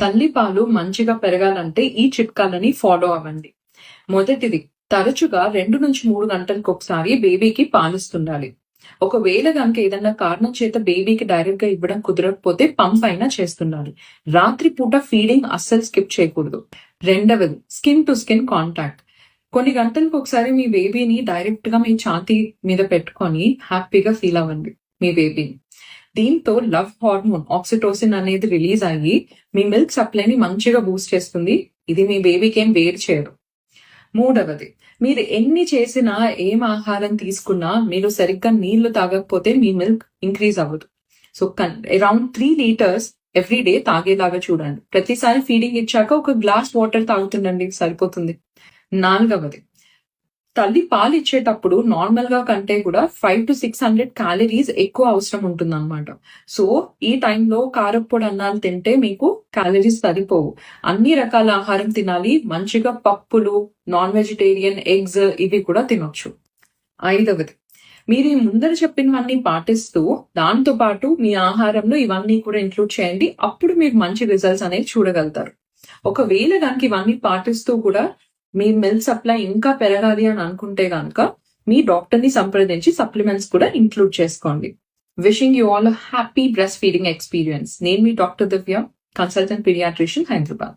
తల్లిపాలు మంచిగా పెరగాలంటే ఈ చిట్కాలని ఫాలో అవ్వండి. మొదటిది, తరచుగా 2-3 గంటలకొకసారి బేబీకి పాలిస్తుండాలి. ఒకవేళ గనుక ఏదన్నా కారణం చేత బేబీకి డైరెక్ట్ గా ఇవ్వడం కుదరకపోతే పంప్ అయినా చేస్తుండాలి. రాత్రి పూట ఫీడింగ్ అస్సలు స్కిప్ చేయకూడదు. రెండవది, స్కిన్ టు స్కిన్ కాంటాక్ట్. కొన్ని గంటలకు ఒకసారి మీ బేబీని డైరెక్ట్ గా మీ ఛాతీ మీద పెట్టుకొని హ్యాపీగా ఫీల్ అవ్వండి మీ బేబీని. దీంతో లవ్ హార్మోన్ ఆక్సిటోసిన్ అనేది రిలీజ్ అయ్యి మీ మిల్క్ సప్లైని మంచిగా బూస్ట్ చేస్తుంది. ఇది మీ బేబీకి ఏం వేడి చేయదు. మూడవది, మీరు ఎన్ని చేసినా ఏం ఆహారం తీసుకున్నా మీరు సరిగ్గా నీళ్లు తాగకపోతే మీ మిల్క్ ఇంక్రీజ్ అవ్వదు. So around 3 litres every day తాగేలాగా చూడండి. ప్రతిసారి ఫీడింగ్ ఇచ్చాక ఒక గ్లాస్ వాటర్ తాగుతుండండి, సరిపోతుంది. నాలుగవది, తల్లి పాలు ఇచ్చేటప్పుడు నార్మల్ గా కంటే కూడా 500 to 600 క్యాలరీస్ ఎక్కువ అవసరం ఉంటుంది అనమాట. సో ఈ టైంలో కారప్పొడి అన్నాలు తింటే మీకు క్యాలరీస్ సరిపోవు. అన్ని రకాల ఆహారం తినాలి. మంచిగా పప్పులు, నాన్ వెజిటేరియన్, ఎగ్స్ ఇవి కూడా తినొచ్చు. ఐదవది, మీరు ఈ ముందర చెప్పినవన్నీ పాటిస్తూ దాంతో పాటు మీ ఆహారంలో ఇవన్నీ కూడా ఇంక్లూడ్ చేయండి. అప్పుడు మీరు మంచి రిజల్ట్స్ అనేవి చూడగలుగుతారు. ఒకవేళ కనుక ఇవన్నీ పాటిస్తూ కూడా మీ మిల్క్ సప్లై ఇంకా పెరగాలి అని అనుకుంటే గనక మీ డాక్టర్ ని సంప్రదించి సప్లిమెంట్స్ కూడా ఇంక్లూడ్ చేసుకోండి. Wishing you all happy breast feeding experience. నేను మీ డాక్టర్ దివ్య, కన్సల్టెంట్ పీడియాట్రిషియన్, హైదరాబాద్.